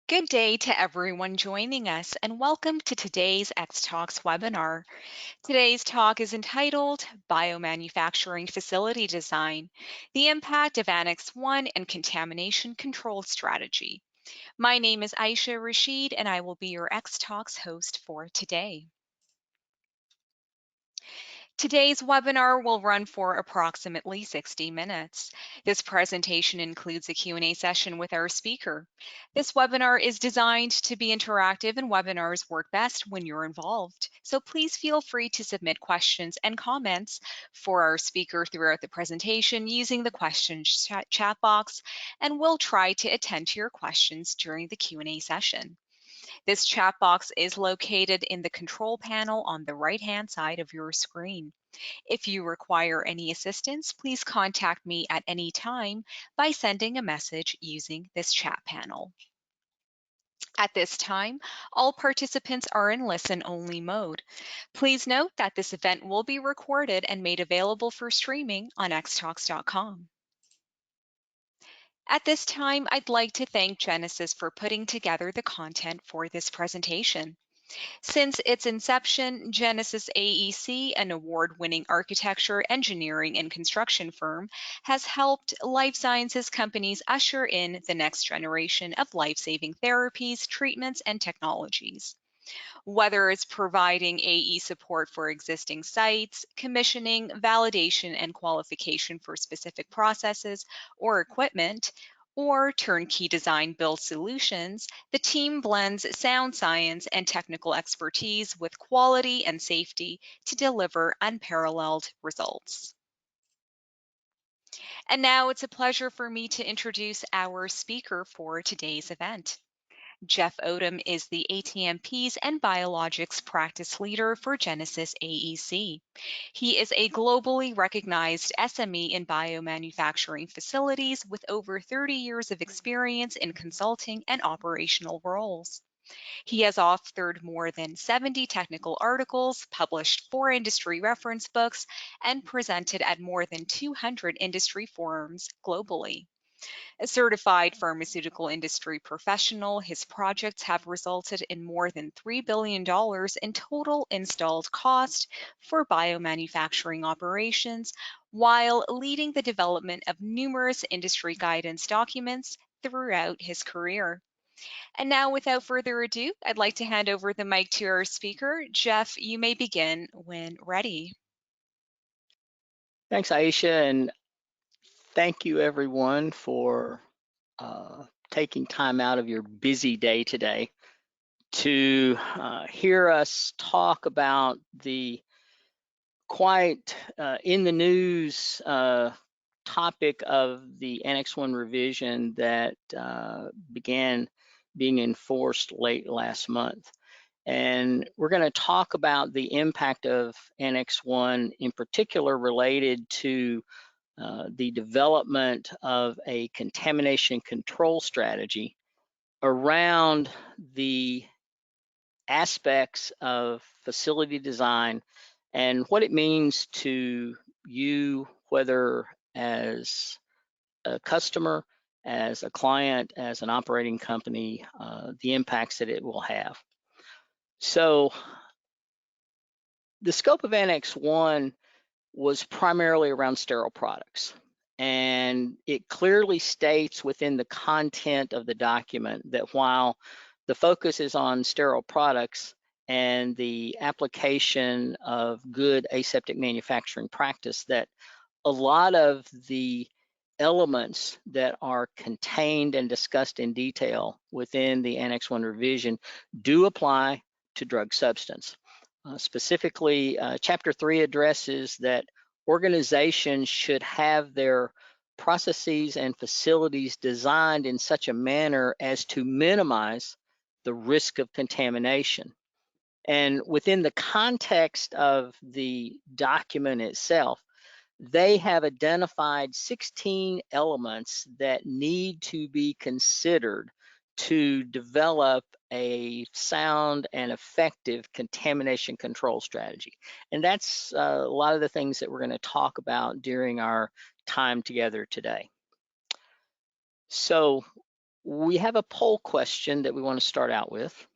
Good day to everyone joining us, and welcome to today's X Talks webinar. Today's talk is entitled Biomanufacturing Facility Design, the Impact of Annex 1 and Contamination Control Strategy. My name is Aisha Rashid, and I will be your X Talks host for today. Today's webinar will run for approximately 60 minutes. This presentation includes a Q&A session with our speaker. This webinar is designed to be interactive, and webinars work best when you're involved. So please feel free to submit questions and comments for our speaker throughout the presentation using the questions chat box, and we'll try to attend to your questions during the Q&A session. This chat box is located in the control panel on the right-hand side of your screen. If you require any assistance, please contact me at any time by sending a message using this chat panel. At this time, all participants are in listen-only mode. Please note that this event will be recorded and made available for streaming on xtalks.com. At this time, I'd like to thank Genesis for putting together the content for this presentation. Since its inception, Genesis AEC, an award-winning architecture, engineering, and construction firm, has helped life sciences companies usher in the next generation of life-saving therapies, treatments, and technologies. Whether it's providing AE support for existing sites, commissioning, validation, and qualification for specific processes or equipment, or turnkey design build solutions, the team blends sound science and technical expertise with quality and safety to deliver unparalleled results. And now it's a pleasure for me to introduce our speaker for today's event. Jeff Odum is the ATMP's and Biologics practice leader for Genesis AEC. He is a globally recognized SME in biomanufacturing facilities with over 30 years of experience in consulting and operational roles. He has authored more than 70 technical articles, published 4 industry reference books, and presented at more than 200 industry forums globally. A certified pharmaceutical industry professional, his projects have resulted in more than $3 billion in total installed cost for biomanufacturing operations, while leading the development of numerous industry guidance documents throughout his career. And now, without further ado, I'd like to hand over the mic to our speaker. Jeff, you may begin when ready. Thanks, Aisha, and thank you everyone for taking time out of your busy day today to hear us talk about the quite in the news topic of the Annex 1 revision that began being enforced late last month. And we're going to talk about the impact of Annex 1 in particular related to the development of a contamination control strategy around the aspects of facility design and what it means to you, whether as a customer, as a client, as an operating company, the impacts that it will have. So the scope of Annex 1 was primarily around sterile products. And it clearly states within the content of the document that while the focus is on sterile products and the application of good aseptic manufacturing practice, that a lot of the elements that are contained and discussed in detail within the Annex 1 revision do apply to drug substance. Specifically, Chapter 3 addresses that organizations should have their processes and facilities designed in such a manner as to minimize the risk of contamination. And within the context of the document itself, they have identified 16 elements that need to be considered to develop a sound and effective contamination control strategy. And that's a lot of the things that we're going to talk about during our time together today. So We have a poll question that we want to start out with.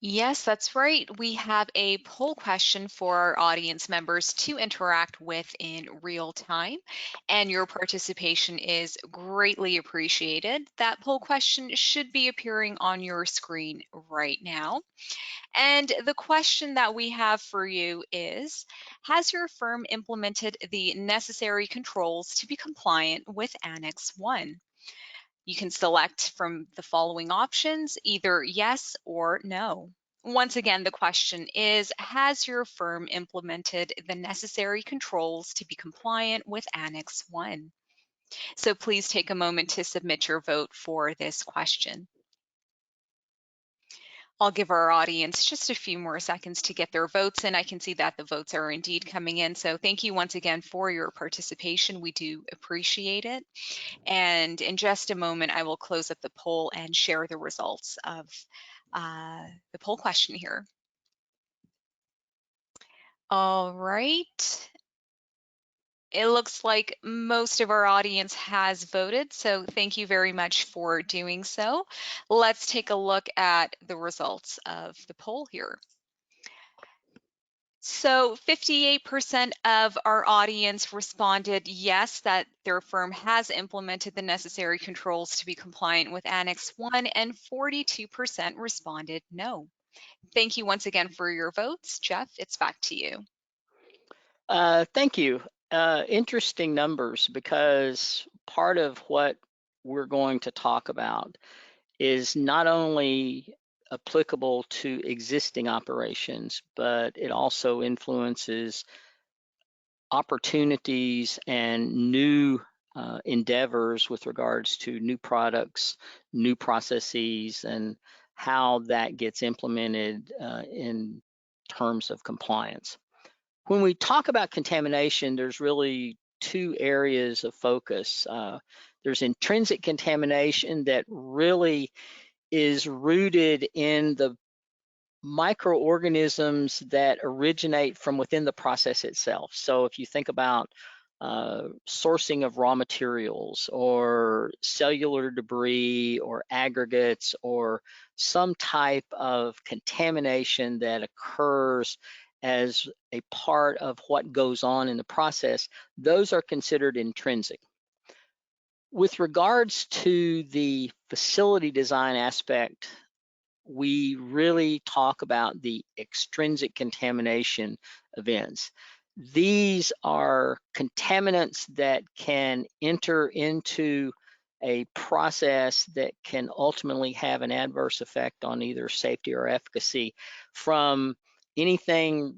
Yes, that's right. We have a poll question for our audience members to interact with in real time, and your participation is greatly appreciated. That poll question should be appearing on your screen right now. And the question that we have for you is, has your firm implemented the necessary controls to be compliant with Annex 1? You can select from the following options, either yes or no. Once again, the question is, has your firm implemented the necessary controls to be compliant with Annex 1? So please take a moment to submit your vote for this question. I'll give our audience just a few more seconds to get their votes in. I can see that the votes are indeed coming in. So thank you once again for your participation. We do appreciate it. And in just a moment, I will close up the poll and share the results of the poll question here. All right. It looks like most of our audience has voted, so thank you very much for doing so. Let's take a look at the results of the poll here. So 58% of our audience responded yes, that their firm has implemented the necessary controls to be compliant with Annex 1, and 42% responded no. Thank you once again for your votes. Jeff, it's back to you. Thank you. Interesting numbers, because part of what we're going to talk about is not only applicable to existing operations, but it also influences opportunities and new endeavors with regards to new products, new processes, and how that gets implemented in terms of compliance. When we talk about contamination, there's really two areas of focus. There's intrinsic contamination that really is rooted in the microorganisms that originate from within the process itself. So if you think about sourcing of raw materials or cellular debris or aggregates or some type of contamination that occurs as a part of what goes on in the process, those are considered intrinsic. With regards to the facility design aspect, we really talk about the extrinsic contamination events. These are contaminants that can enter into a process that can ultimately have an adverse effect on either safety or efficacy, from anything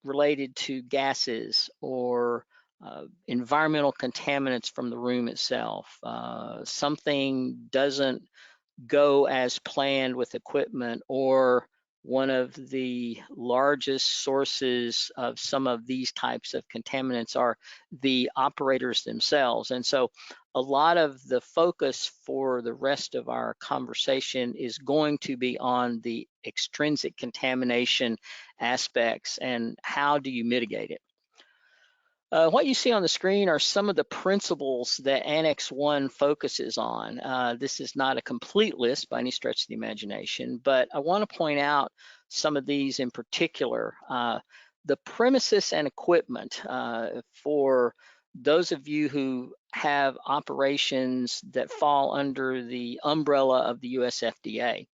related to gases or environmental contaminants from the room itself. Something doesn't go as planned with equipment, or one of the largest sources of some of these types of contaminants are the operators themselves. And so a lot of the focus for the rest of our conversation is going to be on the extrinsic contamination aspects and how do you mitigate it. What you see on the screen are some of the principles that Annex 1 focuses on. This is not a complete list by any stretch of the imagination, but I want to point out some of these in particular. The premises and equipment, for those of you who have operations that fall under the umbrella of the US FDA.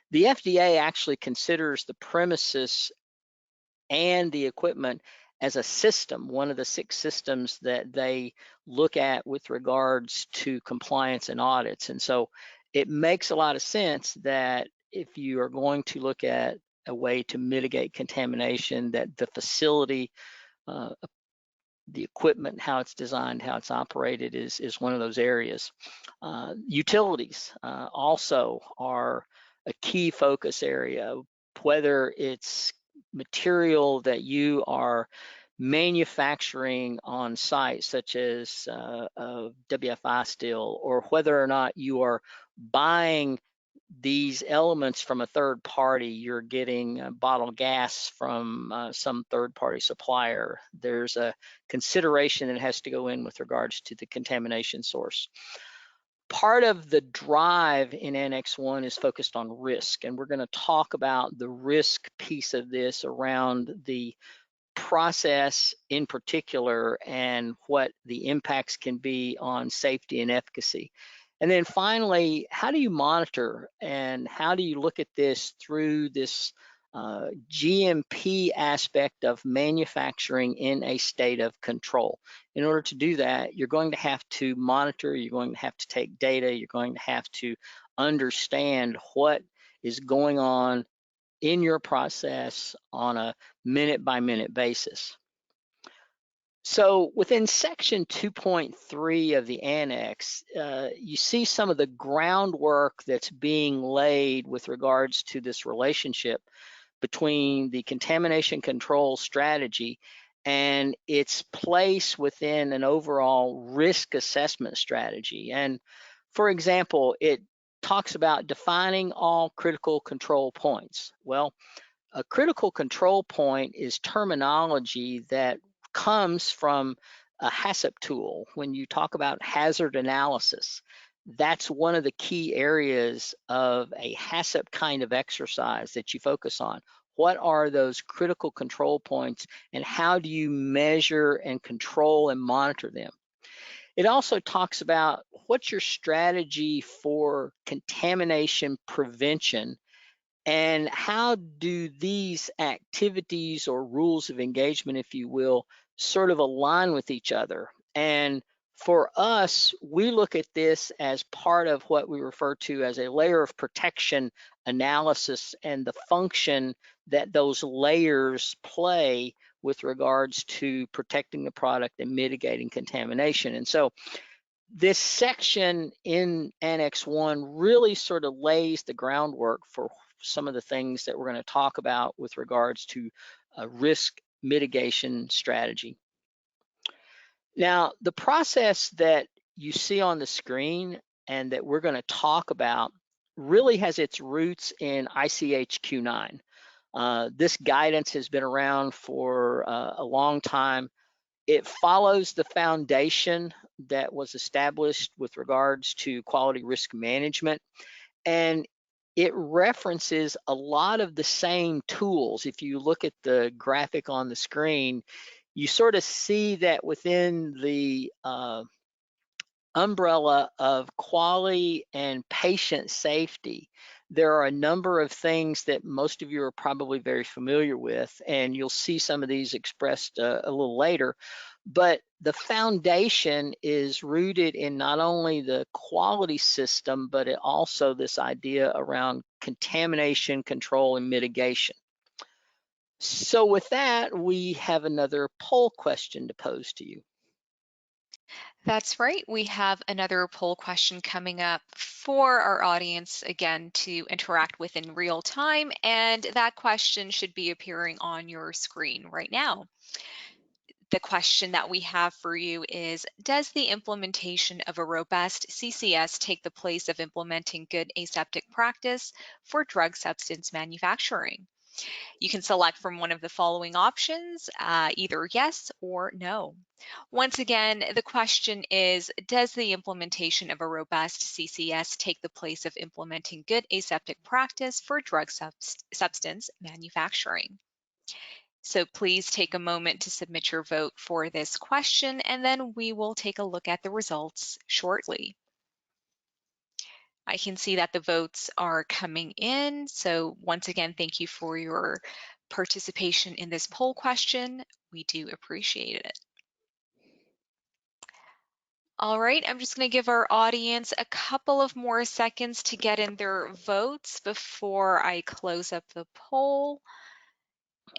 The FDA actually considers the premises and the equipment as a system, one of the 6 systems that they look at with regards to compliance and audits. And so it makes a lot of sense that if you are going to look at a way to mitigate contamination, that the facility, the equipment, how it's designed, how it's operated is one of those areas. Utilities also are a key focus area, whether it's material that you are manufacturing on site, such as WFI steel, or whether or not you are buying these elements from a third party, you're getting bottled gas from some third party supplier. There's a consideration that has to go in with regards to the contamination source. Part of the drive in Annex 1 is focused on risk, and we're going to talk about the risk piece of this around the process in particular and what the impacts can be on safety and efficacy. And then finally, how do you monitor and how do you look at this through this GMP aspect of manufacturing in a state of control? In order to do that, you're going to have to monitor, you're going to have to take data, you're going to have to understand what is going on in your process on a minute by minute basis. So within section 2.3 of the annex, you see some of the groundwork that's being laid with regards to this relationship between the contamination control strategy and its place within an overall risk assessment strategy. And for example, it talks about defining all critical control points. Well, a critical control point is terminology that comes from a HACCP tool. When you talk about hazard analysis, that's one of the key areas of a HACCP kind of exercise that you focus on. What are those critical control points and how do you measure and control and monitor them? It also talks about what's your strategy for contamination prevention and how do these activities or rules of engagement, if you will, sort of align with each other? And for us, we look at this as part of what we refer to as a layer of protection analysis and the function that those layers play with regards to protecting the product and mitigating contamination. And so this section in Annex 1 really sort of lays the groundwork for some of the things that we're going to talk about with regards to a risk mitigation strategy. Now, the process that you see on the screen and that we're going to talk about really has its roots in ICH Q9. This guidance has been around for a long time. It follows the foundation that was established with regards to quality risk management, and it references a lot of the same tools. If you look at the graphic on the screen, you sort of see that within the umbrella of quality and patient safety, there are a number of things that most of you are probably very familiar with, and you'll see some of these expressed a little later. But the foundation is rooted in not only the quality system, but it also this idea around contamination control and mitigation. So with that, we have another poll question to pose to you. That's right. We have another poll question coming up for our audience, again, to interact with in real time. And that question should be appearing on your screen right now. The question that we have for you is, does the implementation of a robust CCS take the place of implementing good aseptic practice for drug substance manufacturing? You can select from one of the following options, either yes or no. Once again, the question is, does the implementation of a robust CCS take the place of implementing good aseptic practice for drug substance manufacturing? So please take a moment to submit your vote for this question, and then we will take a look at the results shortly. I can see that the votes are coming in. So once again, thank you for your participation in this poll question. We do appreciate it. All right, I'm just going to give our audience a couple of more seconds to get in their votes before I close up the poll.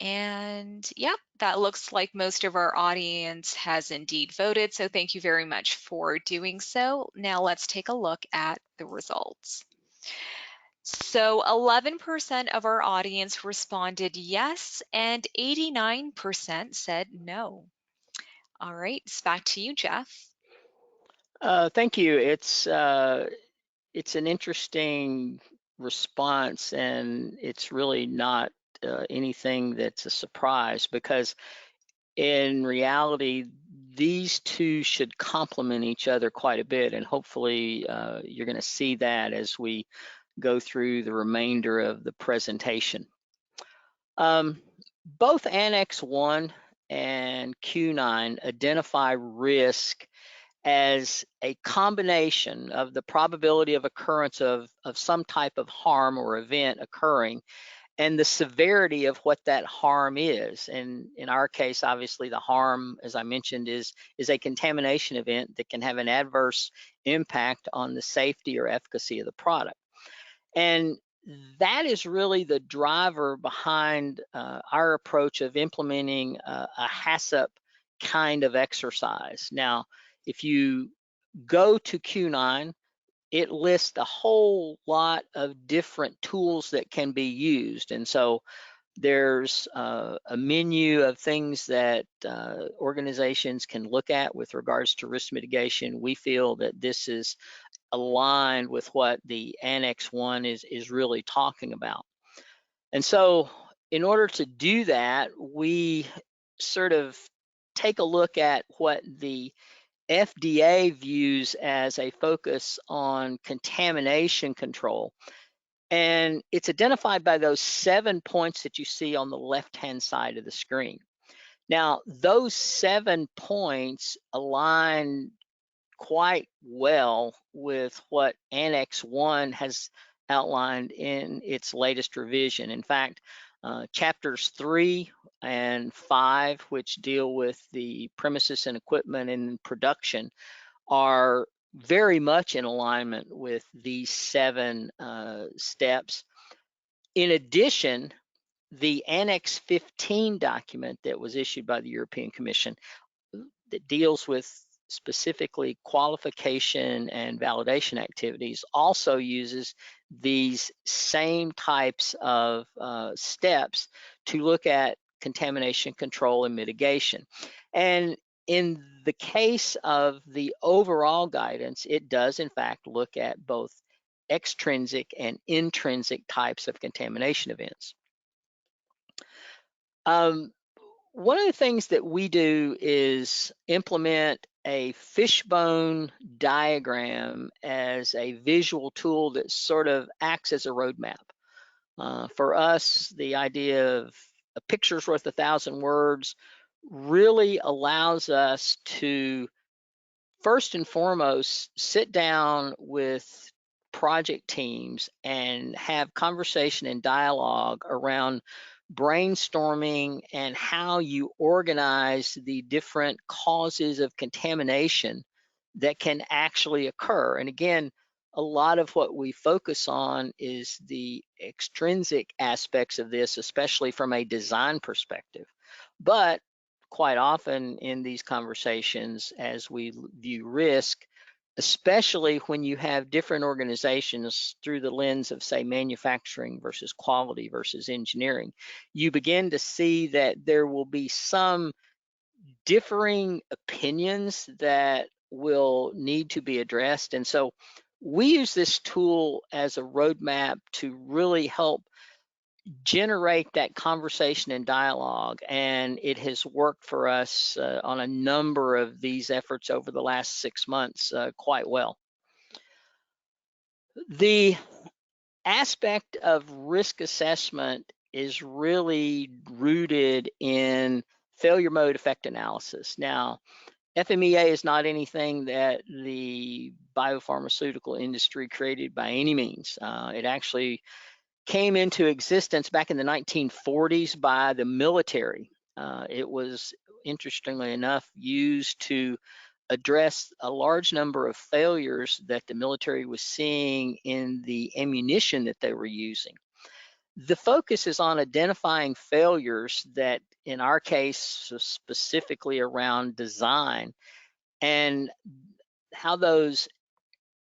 And yep, that looks like most of our audience has indeed voted. So thank you very much for doing so. Now let's take a look at the results. So 11% of our audience responded yes, and 89% said no. All right, it's back to you, Jeff. Thank you. It's an interesting response, and it's really not anything that's a surprise because in reality, these two should complement each other quite a bit, and hopefully you're going to see that as we go through the remainder of the presentation. Both Annex 1 and Q9 identify risk as a combination of the probability of occurrence of some type of harm or event occurring and the severity of what that harm is. And in our case, obviously, the harm, as I mentioned, is a contamination event that can have an adverse impact on the safety or efficacy of the product. And that is really the driver behind our approach of implementing a HACCP kind of exercise. Now, if you go to Q9, it lists a whole lot of different tools that can be used. And so there's a menu of things that organizations can look at with regards to risk mitigation. We feel that this is aligned with what the Annex 1 is really talking about. And so in order to do that, we sort of take a look at what the FDA views as a focus on contamination control. And it's identified by those 7 points that you see on the left-hand side of the screen. Now, those 7 points align quite well with what Annex 1 has outlined in its latest revision. In fact, chapters 3 and 5, which deal with the premises and equipment and production, are very much in alignment with these 7 steps. In addition, the Annex 15 document that was issued by the European Commission that deals with specifically qualification and validation activities also uses these same types of steps to look at contamination control and mitigation. And in the case of the overall guidance, it does in fact look at both extrinsic and intrinsic types of contamination events. One of the things that we do is implement a fishbone diagram as a visual tool that sort of acts as a roadmap. For us, the idea of a picture's worth 1,000 words really allows us to, first and foremost, sit down with project teams and have conversation and dialogue around brainstorming and how you organize the different causes of contamination that can actually occur. And again, a lot of what we focus on is the extrinsic aspects of this, especially from a design perspective. But quite often in these conversations, as we view risk, especially when you have different organizations through the lens of, say, manufacturing versus quality versus engineering, you begin to see that there will be some differing opinions that will need to be addressed. And so we use this tool as a roadmap to really help generate that conversation and dialogue, and it has worked for us on a number of these efforts over the last 6 months quite well. The aspect of risk assessment is really rooted in failure mode effect analysis. Now, FMEA is not anything that the biopharmaceutical industry created by any means. It actually came into existence back in the 1940s by the military. It was, interestingly enough, used to address a large number of failures that the military was seeing in the ammunition that they were using. The focus is on identifying failures that, in our case, specifically around design, and how those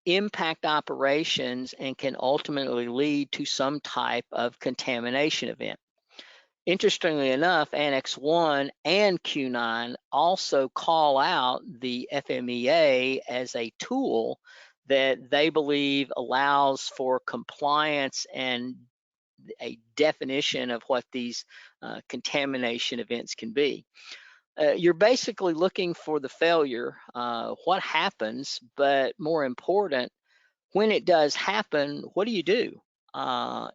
impact operations and can ultimately lead to some type of contamination event. Interestingly enough, Annex 1 and Q9 also call out the FMEA as a tool that they believe allows for compliance and a definition of what these contamination events can be. You're basically looking for the failure, what happens, but more important, when it does happen, what do you do?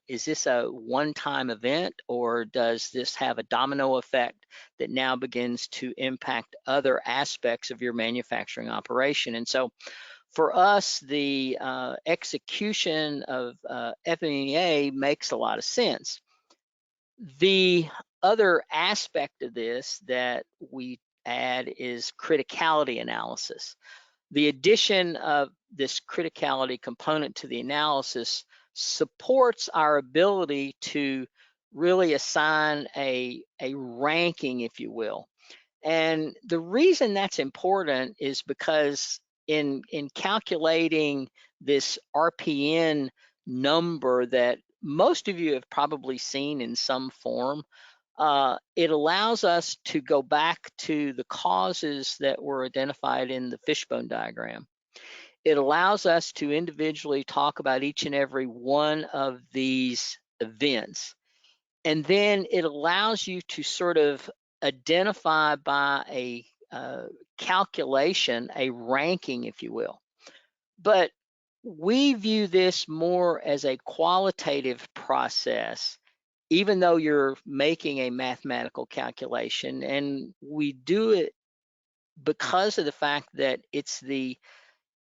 Is this a one-time event, or does this have a domino effect that now begins to impact other aspects of your manufacturing operation? And so for us, the execution of FMEA makes a lot of sense. The other aspect of this that we add is criticality analysis. The addition of this criticality component to the analysis supports our ability to really assign a ranking, if you will. And the reason that's important is because in calculating this RPN number that most of you have probably seen in some form, it allows us to go back to the causes that were identified in the fishbone diagram. It allows us to individually talk about each and every one of these events. And then it allows you to sort of identify by a calculation, a ranking, if you will. But we view this more as a qualitative process, even though you're making a mathematical calculation. And we do it because of the fact that it's the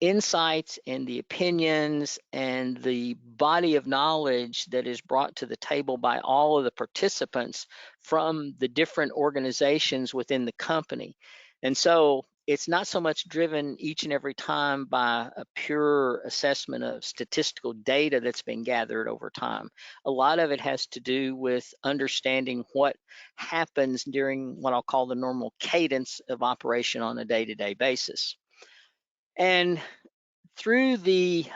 insights and the opinions and the body of knowledge that is brought to the table by all of the participants from the different organizations within the company. And so it's not so much driven each and every time by a pure assessment of statistical data that's been gathered over time. A lot of it has to do with understanding what happens during what I'll call the normal cadence of operation on a day-to-day basis. And through the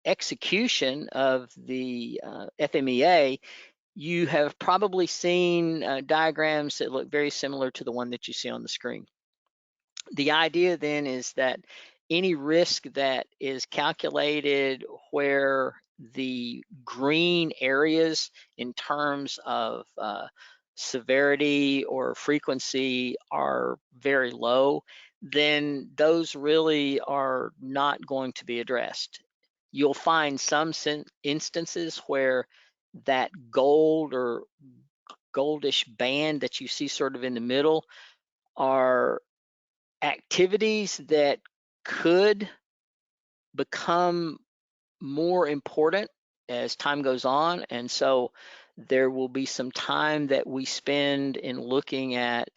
execution of the FMEA, you have probably seen diagrams that look very similar to the one that you see on the screen. The idea then is that any risk that is calculated where the green areas in terms of severity or frequency are very low, then those really are not going to be addressed. You'll find some instances where that gold or goldish band that you see sort of in the middle are activities that could become more important as time goes on. And so there will be some time that we spend in looking at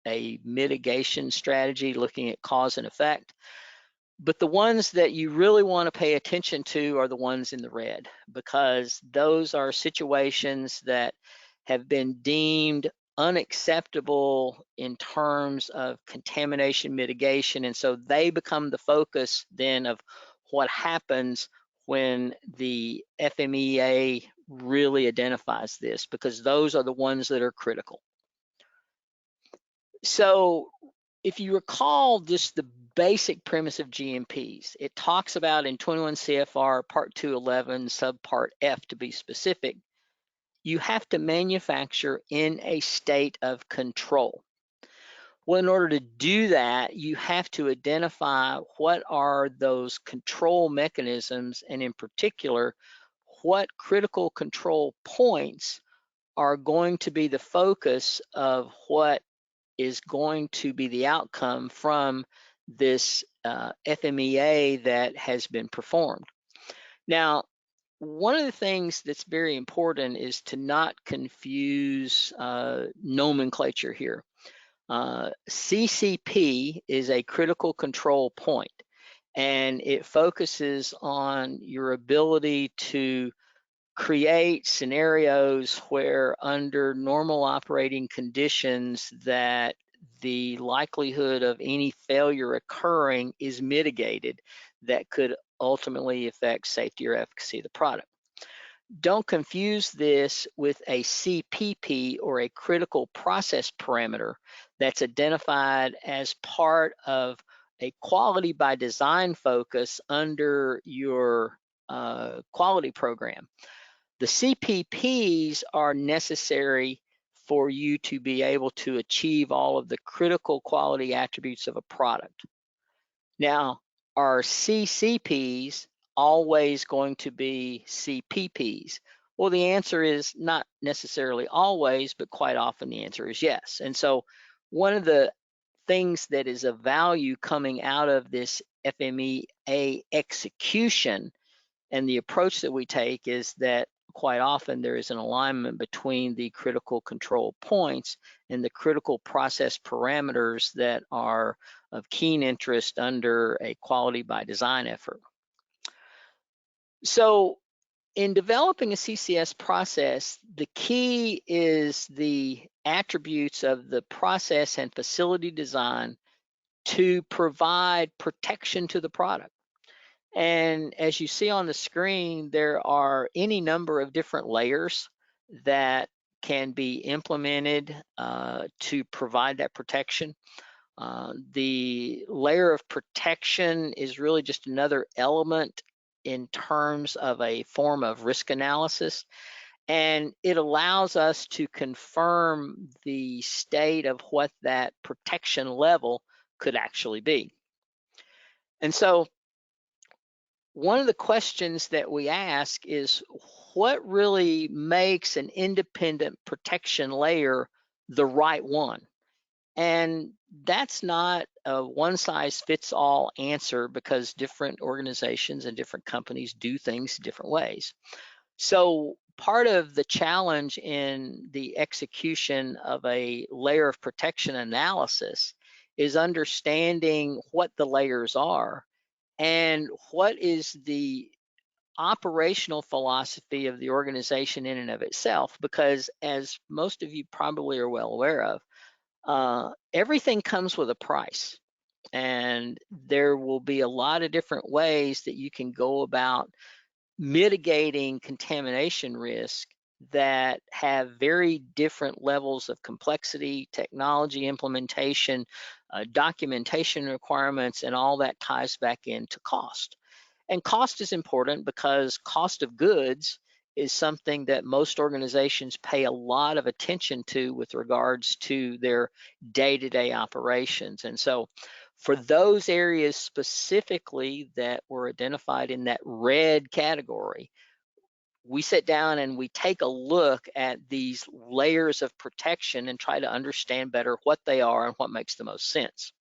a mitigation strategy, looking at cause and effect. But the ones that you really want to pay attention to are the ones in the red, because those are situations that have been deemed unacceptable in terms of contamination mitigation. And so they become the focus then of what happens when the FMEA really identifies this, because those are the ones that are critical. So if you recall just the basic premise of GMPs, it talks about in 21 CFR Part 211, subpart F to be specific, you have to manufacture in a state of control. Well, in order to do that, you have to identify what are those control mechanisms, and in particular, what critical control points are going to be the focus of what is going to be the outcome from this FMEA that has been performed. Now, one of the things that's very important is to not confuse nomenclature here. CCP is a critical control point, and it focuses on your ability to create scenarios where under normal operating conditions that the likelihood of any failure occurring is mitigated that could ultimately affect safety or efficacy of the product. Don't confuse this with a CPP or a critical process parameter that's identified as part of a quality by design focus under your quality program. The CPPs are necessary for you to be able to achieve all of the critical quality attributes of a product. Now, are CCPs always going to be CPPs? Well, the answer is not necessarily always, but quite often the answer is yes. And so one of the things that is of value coming out of this FMEA execution and the approach that we take is that quite often there is an alignment between the critical control points and the critical process parameters that are of keen interest under a quality by design effort. So in developing a CCS process, the key is the attributes of the process and facility design to provide protection to the product. And as you see on the screen, there are any number of different layers that can be implemented to provide that protection. The layer of protection is really just another element in terms of a form of risk analysis, and it allows us to confirm the state of what that protection level could actually be. And so one of the questions that we ask is, what really makes an independent protection layer the right one? And that's not a one-size-fits-all answer, because different organizations and different companies do things different ways. So part of the challenge in the execution of a layer of protection analysis is understanding what the layers are and what is the operational philosophy of the organization in and of itself. Because as most of you probably are well aware of, everything comes with a price, and there will be a lot of different ways that you can go about mitigating contamination risk that have very different levels of complexity, technology implementation, documentation requirements, and all that ties back into cost. And cost is important because cost of goods is something that most organizations pay a lot of attention to with regards to their day-to-day operations. And so for those areas specifically that were identified in that red category, we sit down and we take a look at these layers of protection and try to understand better what they are and what makes the most sense.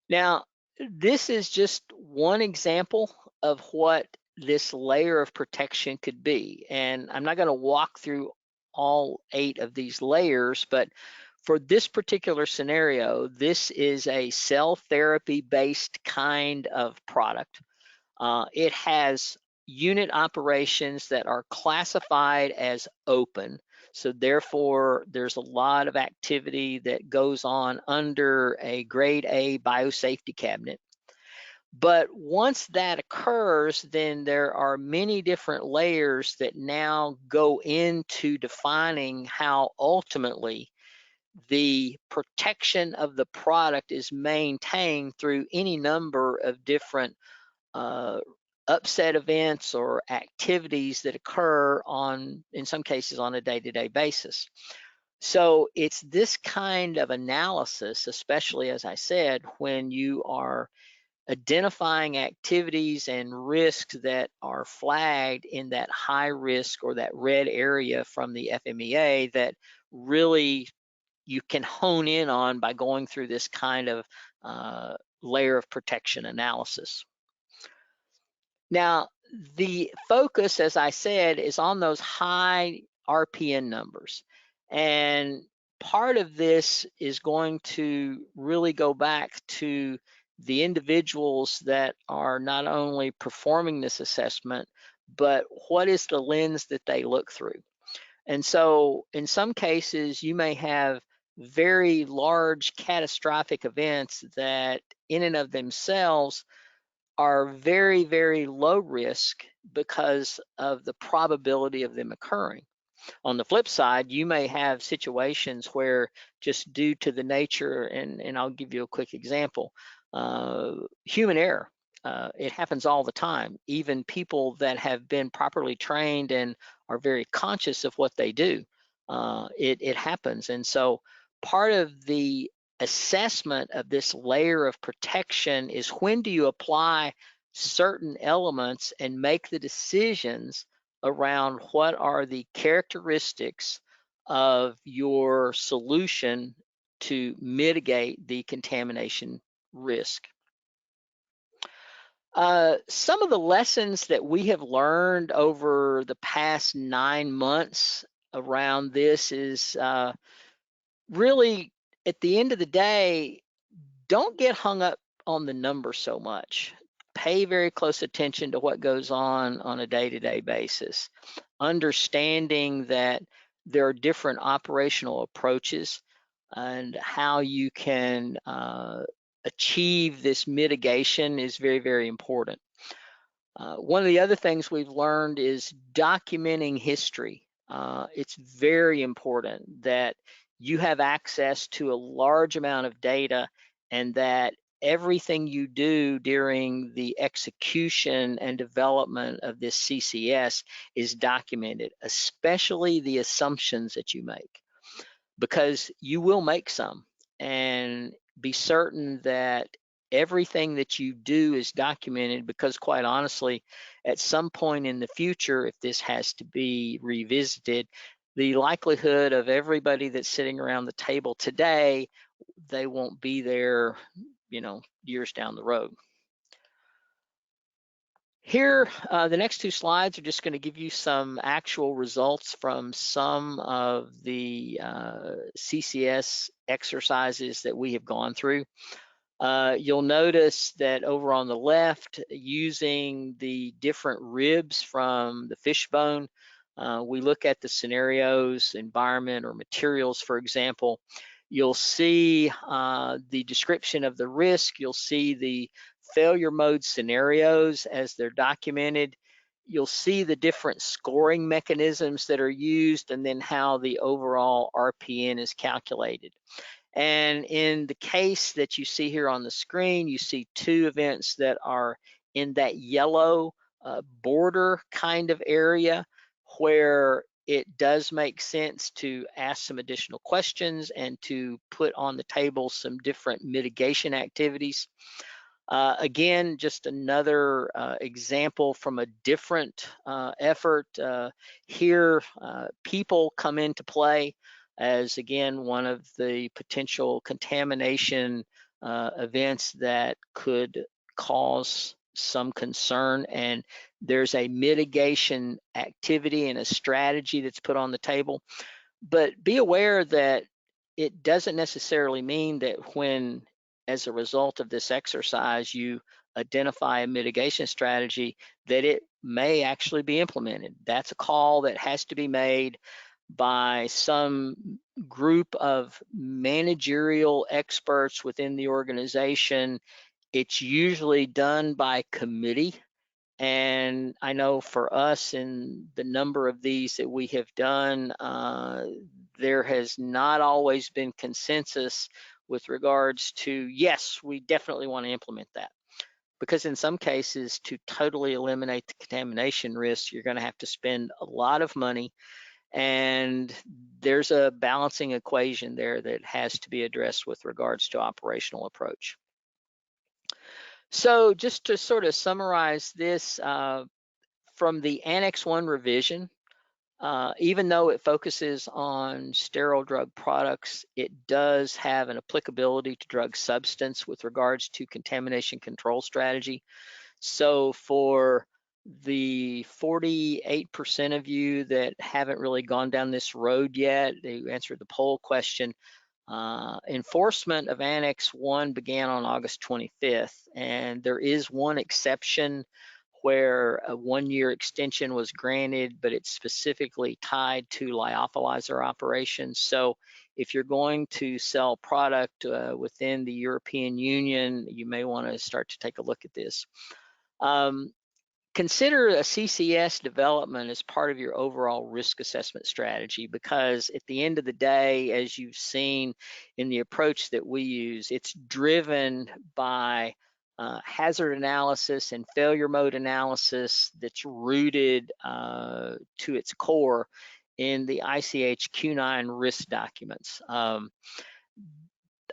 Now, this is just one example of what this layer of protection could be. And I'm not going to walk through all 8 of these layers, but for this particular scenario, this is a cell therapy based kind of product. It has unit operations that are classified as open. So therefore, there's a lot of activity that goes on under a grade A biosafety cabinet. But once that occurs, then there are many different layers that now go into defining how ultimately the protection of the product is maintained through any number of different upset events or activities that occur on, in some cases, on a day-to-day basis. So it's this kind of analysis, especially as I said, when you are identifying activities and risks that are flagged in that high risk or that red area from the FMEA, that really you can hone in on by going through this kind of layer of protection analysis. Now, the focus, as I said, is on those high RPN numbers. And part of this is going to really go back to the individuals that are not only performing this assessment, but what is the lens that they look through. And so in some cases, you may have very large catastrophic events that in and of themselves are very, very low risk because of the probability of them occurring. On the flip side, you may have situations where, just due to the nature, and I'll give you a quick example, human error. It happens all the time. Even people that have been properly trained and are very conscious of what they do it happens. And so part of the assessment of this layer of protection is, when do you apply certain elements and make the decisions around what are the characteristics of your solution to mitigate the contamination risk. Some of the lessons that we have learned over the past 9 months around this is, really, at the end of the day, don't get hung up on the number so much. Pay very close attention to what goes on a day-to-day basis, understanding that there are different operational approaches and how you can achieve this mitigation is very, very important. One of the other things we've learned is documenting history. It's very important that you have access to a large amount of data, and that everything you do during the execution and development of this CCS is documented, especially the assumptions that you make, because you will make some. And be certain that everything that you do is documented, because quite honestly, at some point in the future, if this has to be revisited, the likelihood of everybody that's sitting around the table today, they won't be there, years down the road. Here, the next two slides are just going to give you some actual results from some of the CCS exercises that we have gone through. You'll notice that over on the left, using the different ribs from the fishbone, we look at the scenarios, environment, or materials, for example. You'll see the description of the risk. You'll see the failure mode scenarios as they're documented. You'll see the different scoring mechanisms that are used, and then how the overall RPN is calculated. And in the case that you see here on the screen, you see two events that are in that yellow border kind of area, where it does make sense to ask some additional questions and to put on the table some different mitigation activities. Again, just another example from a different effort. Here, people come into play as, again, one of the potential contamination events that could cause some concern, and there's a mitigation activity and a strategy that's put on the table. But be aware that it doesn't necessarily mean that when, as a result of this exercise, you identify a mitigation strategy, that it may actually be implemented. That's a call that has to be made by some group of managerial experts within the organization. It's usually done by committee. And I know for us, in the number of these that we have done, there has not always been consensus with regards to, yes, we definitely want to implement that. Because in some cases, to totally eliminate the contamination risk, you're going to have to spend a lot of money, and there's a balancing equation there that has to be addressed with regards to operational approach. So just to sort of summarize this, from the Annex 1 revision, even though it focuses on sterile drug products, it does have an applicability to drug substance with regards to contamination control strategy. So for the 48% of you that haven't really gone down this road yet, they answered the poll question. Enforcement of Annex 1 began on August 25th, and there is one exception where a 1-year extension was granted, but it's specifically tied to lyophilizer operations. So if you're going to sell product within the European Union, you may want to start to take a look at this. Consider a CCS development as part of your overall risk assessment strategy, because at the end of the day, as you've seen in the approach that we use, it's driven by hazard analysis and failure mode analysis that's rooted to its core in the ICH Q9 risk documents.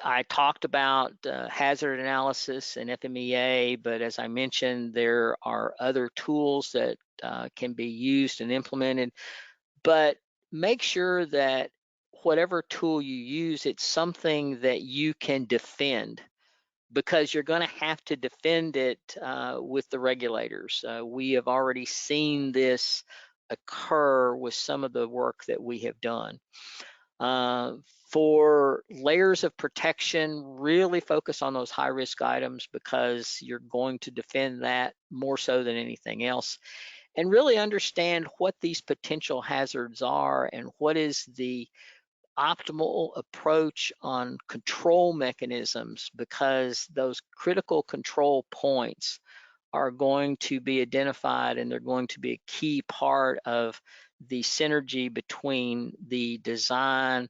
I talked about hazard analysis and FMEA, but as I mentioned, there are other tools that can be used and implemented. But make sure that whatever tool you use, it's something that you can defend, because you're going to have to defend it with the regulators. We have already seen this occur with some of the work that we have done. For layers of protection, really focus on those high risk items, because you're going to defend that more so than anything else. And really understand what these potential hazards are and what is the optimal approach on control mechanisms, because those critical control points are going to be identified, and they're going to be a key part of the synergy between the design,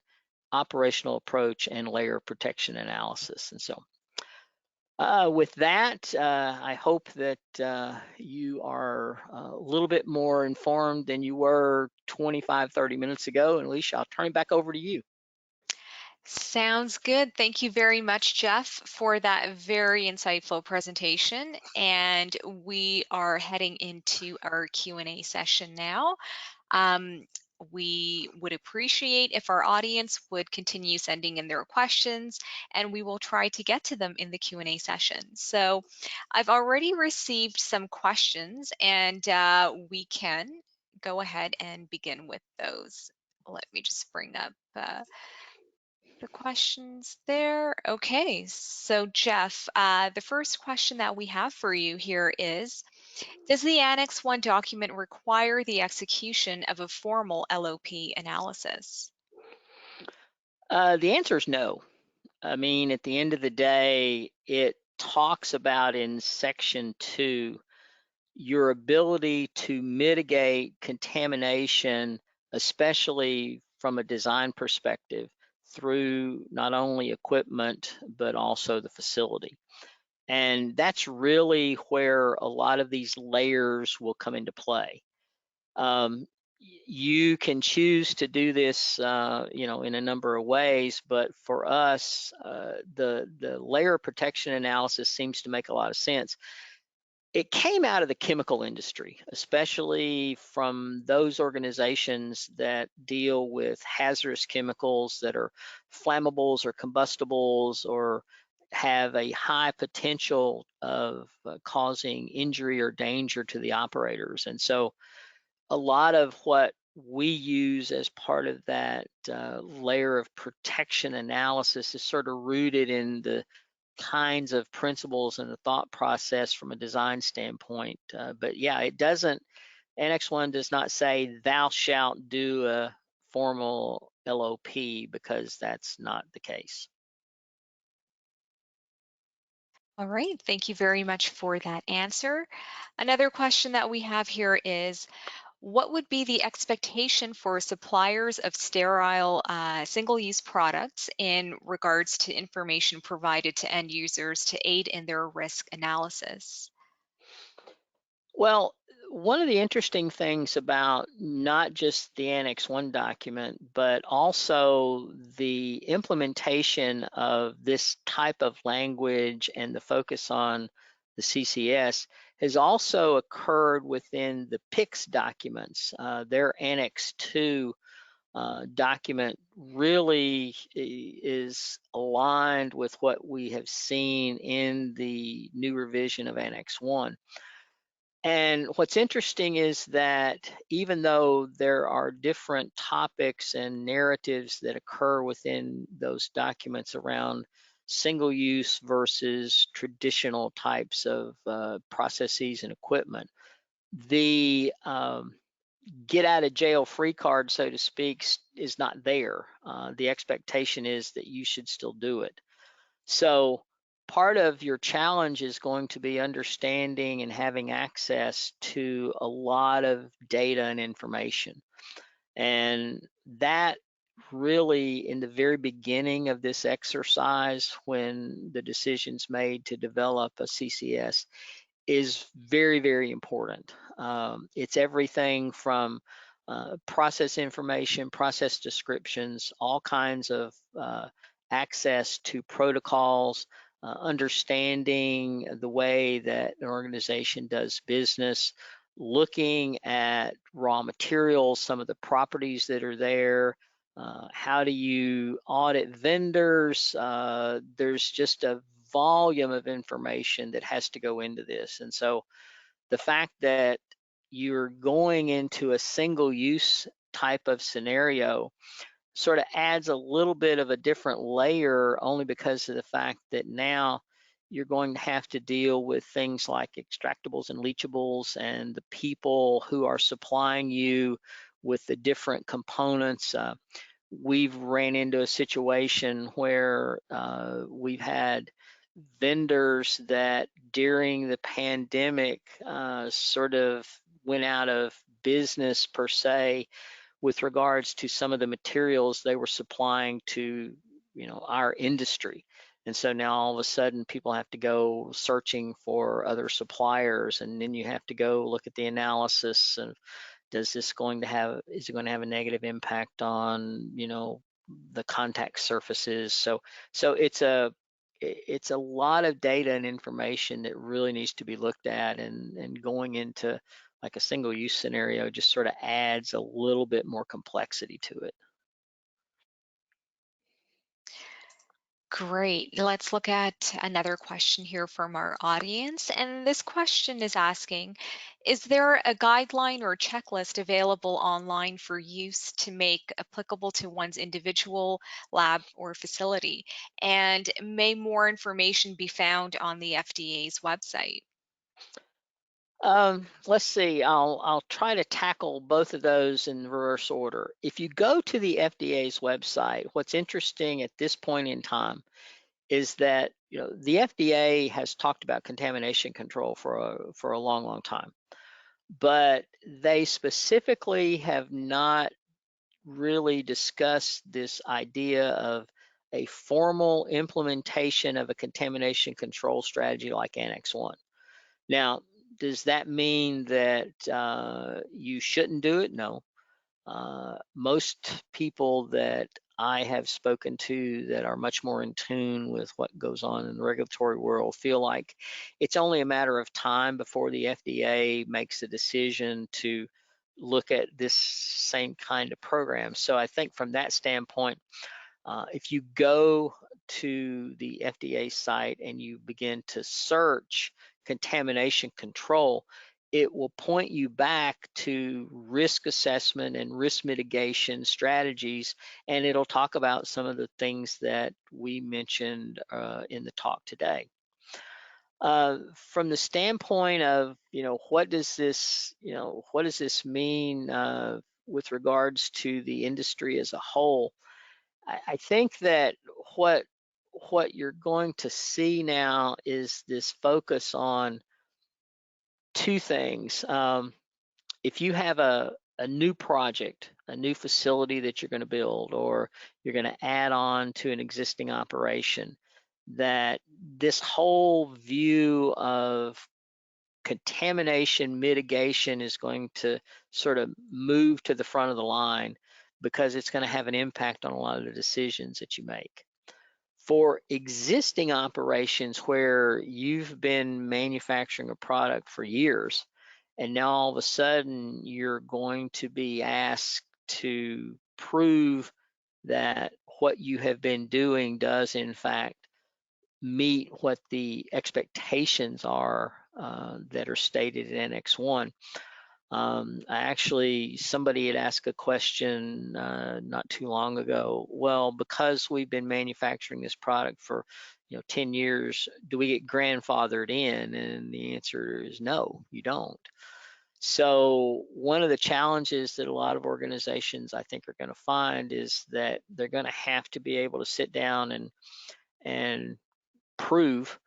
operational approach, and layer protection analysis. And so with that, I hope that you are a little bit more informed than you were 25, 30 minutes ago. And Alicia, I'll turn it back over to you. Sounds good. Thank you very much, Jeff, for that very insightful presentation. And we are heading into our Q&A session now. We would appreciate if our audience would continue sending in their questions, and we will try to get to them in the Q&A session. So I've already received some questions, and we can go ahead and begin with those. Let me just bring up the questions there. Okay, so Jeff, the first question that we have for you here is, does the Annex 1 document require the execution of a formal LOP analysis? The answer is no. I mean, at the end of the day, it talks about in section 2 your ability to mitigate contamination, especially from a design perspective, through not only equipment, but also the facility. And that's really where a lot of these layers will come into play. You can choose to do this, in a number of ways, but for us, the layer protection analysis seems to make a lot of sense. It came out of the chemical industry, especially from those organizations that deal with hazardous chemicals that are flammables or combustibles, or have a high potential of causing injury or danger to the operators. And so a lot of what we use as part of that layer of protection analysis is sort of rooted in the kinds of principles and the thought process from a design standpoint. But yeah, it doesn't, Annex 1 does not say thou shalt do a formal LOP, because that's not the case. All right, thank you very much for that answer. Another question that we have here is, what would be the expectation for suppliers of sterile single-use products in regards to information provided to end users to aid in their risk analysis? Well, one of the interesting things about not just the Annex 1 document, but also the implementation of this type of language and the focus on the CCS has also occurred within the PICS documents. Their Annex 2 document really is aligned with what we have seen in the new revision of Annex 1. And what's interesting is that even though there are different topics and narratives that occur within those documents around single use versus traditional types of processes and equipment, the get out of jail free card, so to speak, is not there. The expectation is that you should still do it. So part of your challenge is going to be understanding and having access to a lot of data and information. And that really, in the very beginning of this exercise, when the decision's made to develop a CCS, is very, very important. It's everything from process information, process descriptions, all kinds of access to protocols, understanding the way that an organization does business, looking at raw materials, some of the properties that are there. How do you audit vendors? There's just a volume of information that has to go into this. And so the fact that you're going into a single use type of scenario sort of adds a little bit of a different layer, only because of the fact that now you're going to have to deal with things like extractables and leachables and the people who are supplying you with the different components. We've ran into a situation where we've had vendors that during the pandemic sort of went out of business per se with regards to some of the materials they were supplying to, our industry. And so now all of a sudden people have to go searching for other suppliers, and then you have to go look at the analysis of, is it going to have a negative impact on, the contact surfaces? So it's a lot of data and information that really needs to be looked at, and going into like a single use scenario just sort of adds a little bit more complexity to it. Great. Let's look at another question here from our audience. And this question is asking, is there a guideline or checklist available online for use to make applicable to one's individual lab or facility? And may more information be found on the FDA's website? Let's see. I'll try to tackle both of those in reverse order. If you go to the FDA's website, what's interesting at this point in time is that the FDA has talked about contamination control for a long, long time, but they specifically have not really discussed this idea of a formal implementation of a contamination control strategy like Annex 1. Now, does that mean that you shouldn't do it? No. Most people that I have spoken to that are much more in tune with what goes on in the regulatory world feel like it's only a matter of time before the FDA makes a decision to look at this same kind of program. So I think from that standpoint, if you go to the FDA site and you begin to search contamination control, it will point you back to risk assessment and risk mitigation strategies, and it'll talk about some of the things that we mentioned in the talk today. From the standpoint of, what does this mean with regards to the industry as a whole? I think that what you're going to see now is this focus on two things. If you have a new project, a new facility that you're going to build, or you're going to add on to an existing operation, that this whole view of contamination mitigation is going to sort of move to the front of the line, because it's going to have an impact on a lot of the decisions that you make. For existing operations where you've been manufacturing a product for years, and now all of a sudden you're going to be asked to prove that what you have been doing does in fact meet what the expectations are that are stated in Annex 1. Somebody had asked a question not too long ago. Well, because we've been manufacturing this product for 10 years, do we get grandfathered in? And the answer is no, you don't. So one of the challenges that a lot of organizations I think are going to find is that they're going to have to be able to sit down and prove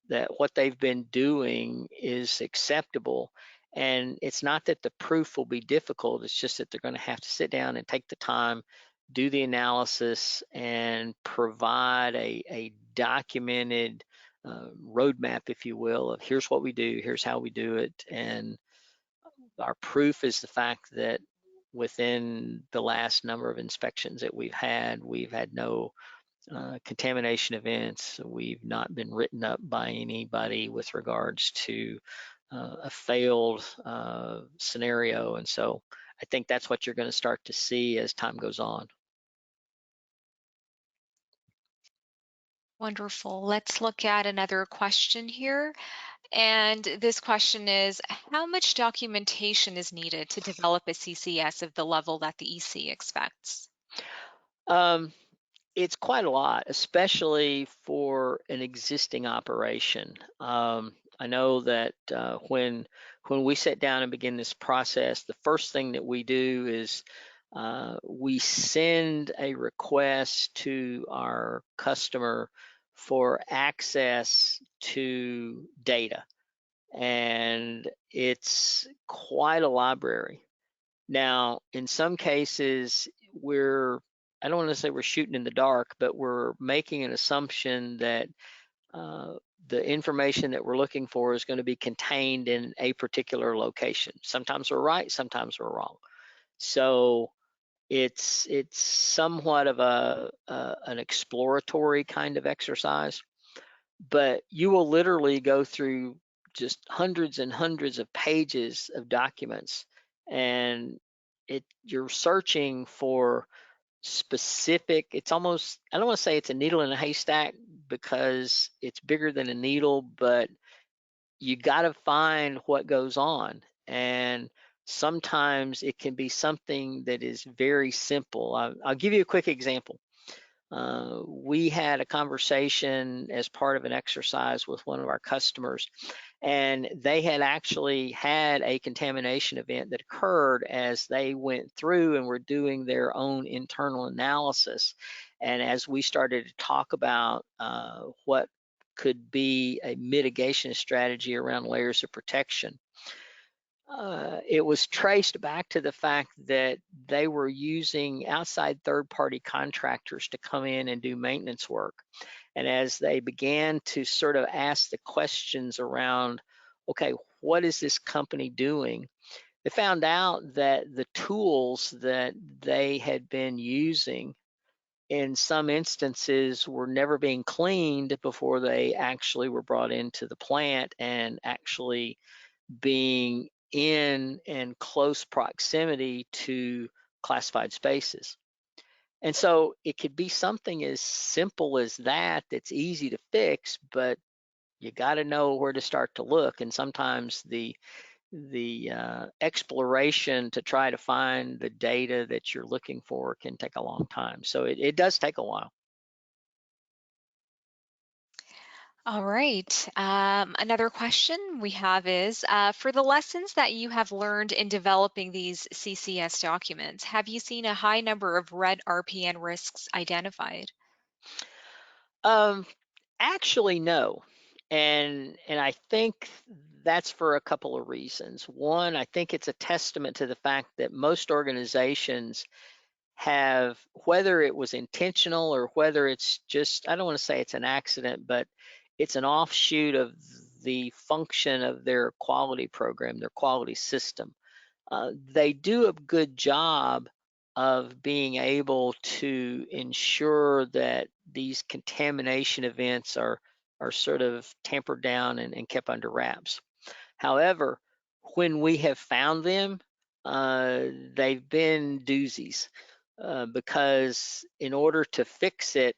that what they've been doing is acceptable. And it's not that the proof will be difficult, it's just that they're going to have to sit down and take the time, do the analysis, and provide a documented roadmap, if you will, of here's what we do, here's how we do it. And our proof is the fact that within the last number of inspections that we've had no contamination events. We've not been written up by anybody with regards to a failed scenario. And so I think that's what you're going to start to see as time goes on. Wonderful. Let's look at another question here. And this question is, how much documentation is needed to develop a CCS of the level that the EC expects? Um, it's quite a lot, especially for an existing operation. I know that when we sit down and begin this process, the first thing that we do is we send a request to our customer for access to data, and it's quite a library. Now, in some cases, I don't want to say we're shooting in the dark, but we're making an assumption that uh, the information that we're looking for is going to be contained in a particular location. Sometimes we're right, sometimes we're wrong. So it's somewhat of an exploratory kind of exercise, but you will literally go through just hundreds and hundreds of pages of documents, and you're searching for specific. It's almost, I don't want to say it's a needle in a haystack because it's bigger than a needle, but you got to find what goes on. And sometimes it can be something that is very simple. I'll give you a quick example. We had a conversation as part of an exercise with one of our customers, and they had actually had a contamination event that occurred as they went through and were doing their own internal analysis. And as we started to talk about what could be a mitigation strategy around layers of protection, it was traced back to the fact that they were using outside third-party contractors to come in and do maintenance work. And as they began to sort of ask the questions around, okay, what is this company doing? They found out that the tools that they had been using in some instances were never being cleaned before they actually were brought into the plant and actually being in close proximity to classified spaces. And so it could be something as simple as that that's easy to fix, but you got to know where to start to look. And sometimes the exploration to try to find the data that you're looking for can take a long time. So it does take a while. All right. Another question we have is, for the lessons that you have learned in developing these CCS documents, have you seen a high number of red RPN risks identified? Um, Actually, no. And I think that's for a couple of reasons. One, I think it's a testament to the fact that most organizations have, whether it was intentional or whether it's just, I don't want to say it's an accident, but it's an offshoot of the function of their quality program, their quality system. They do a good job of being able to ensure that these contamination events are sort of tampered down and kept under wraps. However, when we have found them, they've been doozies because in order to fix it,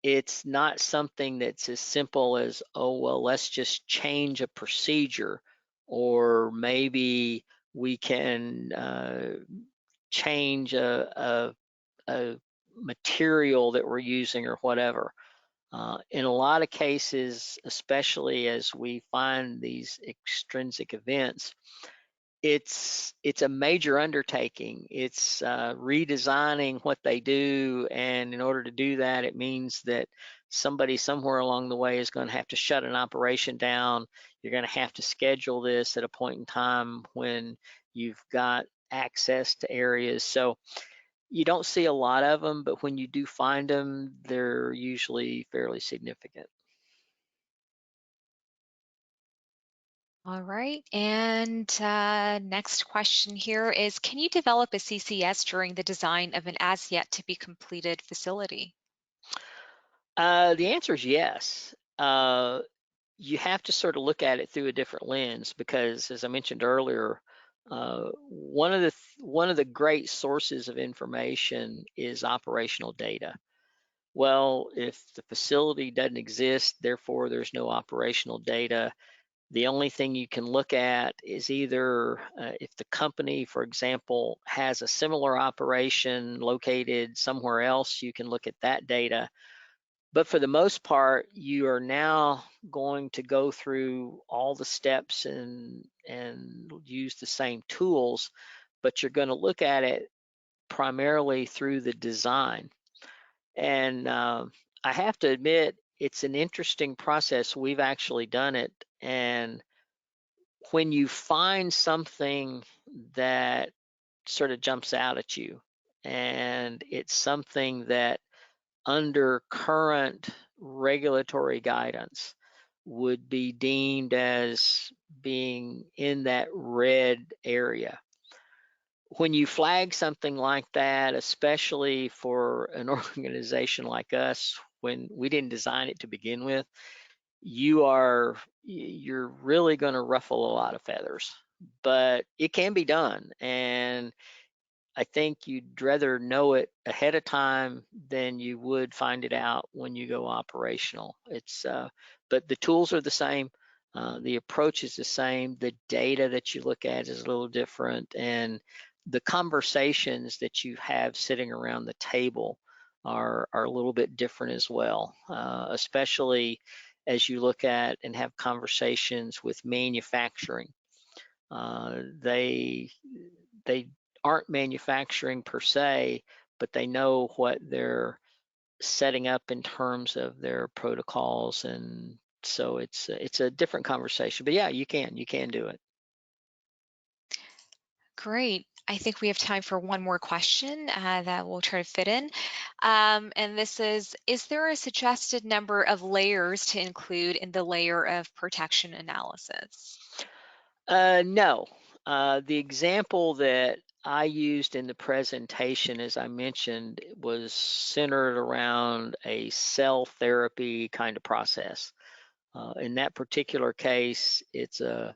it's not something that's as simple as, oh, well, let's just change a procedure, or maybe we can change a material that we're using or whatever. In a lot of cases, especially as we find these extrinsic events, it's a major undertaking. It's redesigning what they do, and in order to do that, it means that somebody somewhere along the way is going to have to shut an operation down. You're going to have to schedule this at a point in time when you've got access to areas. So you don't see a lot of them, but when you do find them, they're usually fairly significant. All right. And next question here is, can you develop a CCS during the design of an as yet to be completed facility? The answer is yes. You have to sort of look at it through a different lens because, as I mentioned earlier, one of the great sources of information is operational data. Well, if the facility doesn't exist, therefore there's no operational data. The only thing you can look at is either if the company, for example, has a similar operation located somewhere else, you can look at that data. But for the most part, you are now going to go through all the steps and use the same tools, but you're going to look at it primarily through the design. And I have to admit, it's an interesting process. We've actually done it. And when you find something that sort of jumps out at you, and it's something that under current regulatory guidance would be deemed as being in that red area. When you flag something like that, especially for an organization like us, when we didn't design it to begin with, you're really going to ruffle a lot of feathers, but it can be done. And I think you'd rather know it ahead of time than you would find it out when you go operational. But the tools are the same, the approach is the same, the data that you look at is a little different, and the conversations that you have sitting around the table are a little bit different as well, especially as you look at and have conversations with manufacturing. They aren't manufacturing per se, but they know what they're setting up in terms of their protocols, and so it's a different conversation. But yeah, you can do it. Great. I think we have time for one more question that we'll try to fit in. And this is there a suggested number of layers to include in the layer of protection analysis? No, the example that I used in the presentation, as I mentioned, was centered around a cell therapy kind of process. In that particular case, it's a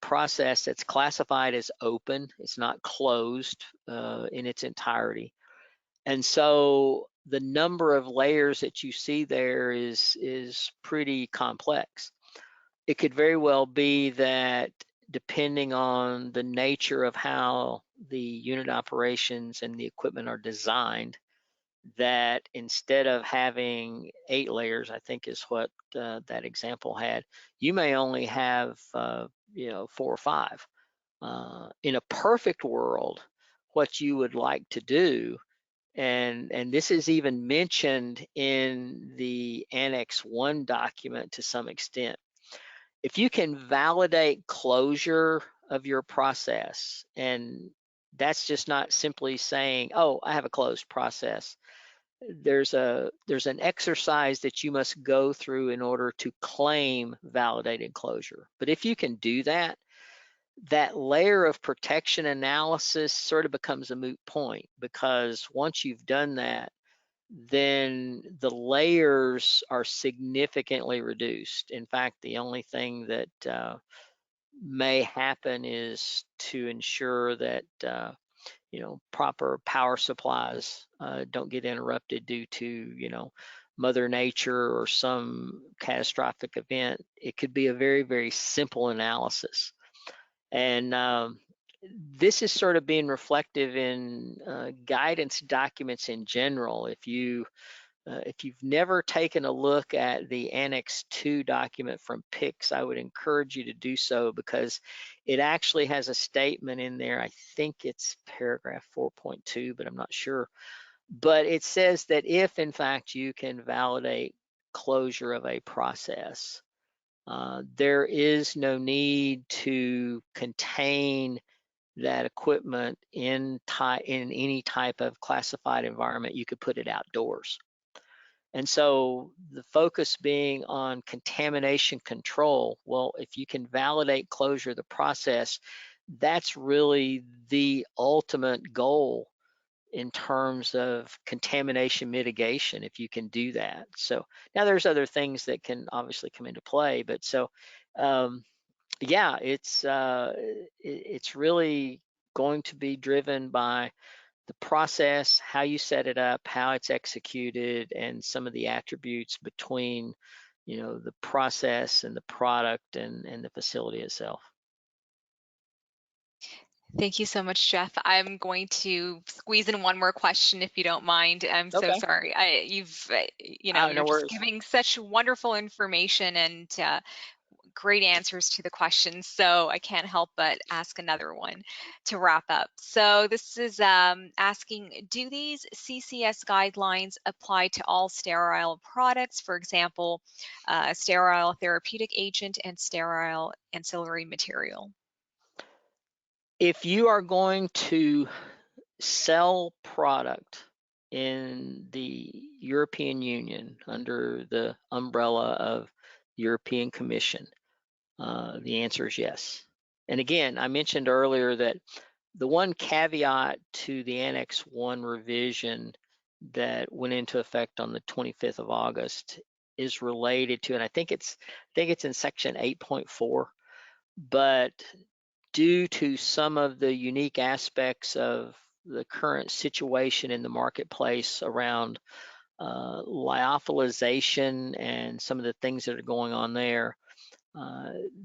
process that's classified as open. It's not closed in its entirety. And so the number of layers that you see there is pretty complex. It could very well be that depending on the nature of how the unit operations and the equipment are designed, that instead of having 8 layers, I think is what that example had, you may only have 4 or 5. In a perfect world, what you would like to do, and this is even mentioned in the Annex 1 document to some extent, if you can validate closure of your process, and that's just not simply saying, oh, I have a closed process. There's an exercise that you must go through in order to claim validated closure. But if you can do that, that layer of protection analysis sort of becomes a moot point, because once you've done that, then the layers are significantly reduced. In fact, the only thing that may happen is to ensure that proper power supplies don't get interrupted due to Mother Nature or some catastrophic event. It could be a very, very simple analysis. And this is sort of being reflective in guidance documents in general. If you've never taken a look at the Annex 2 document from PICS, I would encourage you to do so, because it actually has a statement in there. I think it's paragraph 4.2, but I'm not sure. But it says that if, in fact, you can validate closure of a process, there is no need to contain that equipment in any type of classified environment. You could put it outdoors. And so the focus being on contamination control, well, if you can validate closure of the process, that's really the ultimate goal in terms of contamination mitigation, if you can do that. So now there's other things that can obviously come into play, but so um, yeah, it's really going to be driven by the process, how you set it up, how it's executed, and some of the attributes between, the process and the product and the facility itself. Thank you so much, Jeff. I'm going to squeeze in one more question if you don't mind. I'm so Okay. sorry. You're No just worries. giving such wonderful information and great answers to the questions. So I can't help but ask another one to wrap up. So this is asking, do these CCS guidelines apply to all sterile products? For example, sterile therapeutic agent and sterile ancillary material? If you are going to sell product in the European Union under the umbrella of European Commission, the answer is yes. And again, I mentioned earlier that the one caveat to the Annex 1 revision that went into effect on the 25th of August is related to, and I think it's in section 8.4, but due to some of the unique aspects of the current situation in the marketplace around lyophilization and some of the things that are going on there,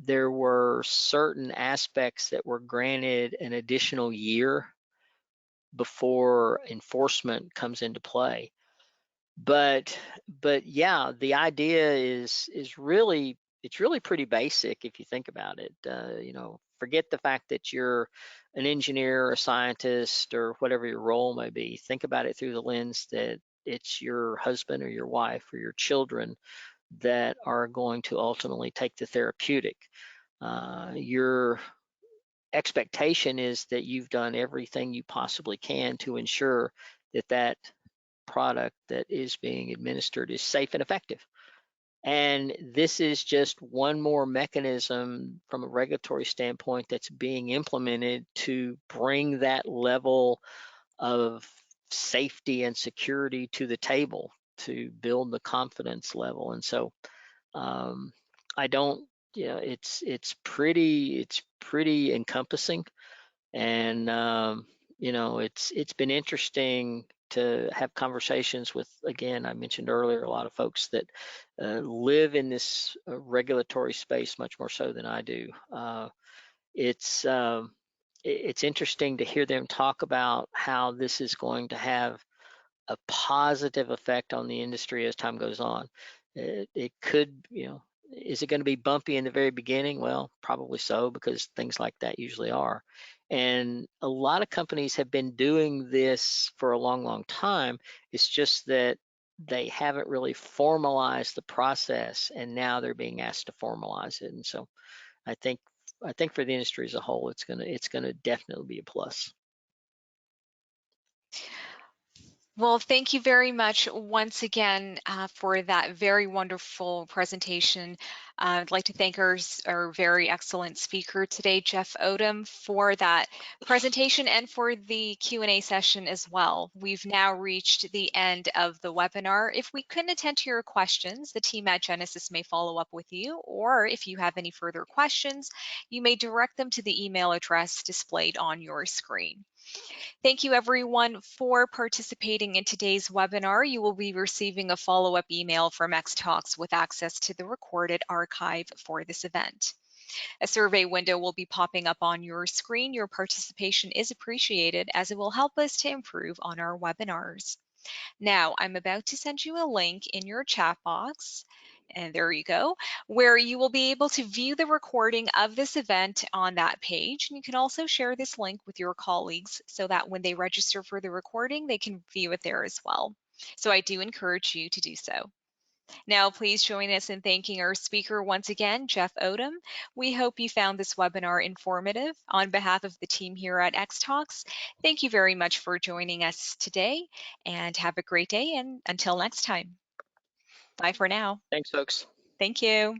there were certain aspects that were granted an additional year before enforcement comes into play. But yeah, the idea is really, it's really pretty basic if you think about it. Forget the fact that you're an engineer or a scientist or whatever your role may be. Think about it through the lens that it's your husband or your wife or your children that are going to ultimately take the therapeutic. Your expectation is that you've done everything you possibly can to ensure that that product that is being administered is safe and effective. And this is just one more mechanism from a regulatory standpoint that's being implemented to bring that level of safety and security to the table to build the confidence level. And so I don't, it's pretty encompassing, and it's been interesting to have conversations with, again, I mentioned earlier, a lot of folks that live in this regulatory space much more so than I do. It's it's interesting to hear them talk about how this is going to have a positive effect on the industry as time goes on. It could, is it going to be bumpy in the very beginning? Well, probably so, because things like that usually are. And a lot of companies have been doing this for a long, long time. It's just that they haven't really formalized the process, and now they're being asked to formalize it. And so I think for the industry as a whole, it's gonna definitely be a plus. Well, thank you very much once again for that very wonderful presentation. I'd like to thank our very excellent speaker today, Jeff Odum, for that presentation and for the Q&A session as well. We've now reached the end of the webinar. If we couldn't attend to your questions, the team at Genesis may follow up with you, or if you have any further questions, you may direct them to the email address displayed on your screen. Thank you everyone for participating in today's webinar. You will be receiving a follow-up email from X Talks with access to the recorded archive for this event. A survey window will be popping up on your screen. Your participation is appreciated as it will help us to improve on our webinars. Now, I'm about to send you a link in your chat box, and there you go, where you will be able to view the recording of this event on that page. And you can also share this link with your colleagues so that when they register for the recording, they can view it there as well. So I do encourage you to do so. Now, please join us in thanking our speaker once again, Jeff Odum. We hope you found this webinar informative. On behalf of the team here at X Talks, thank you very much for joining us today and have a great day, and until next time. Bye for now. Thanks, folks. Thank you.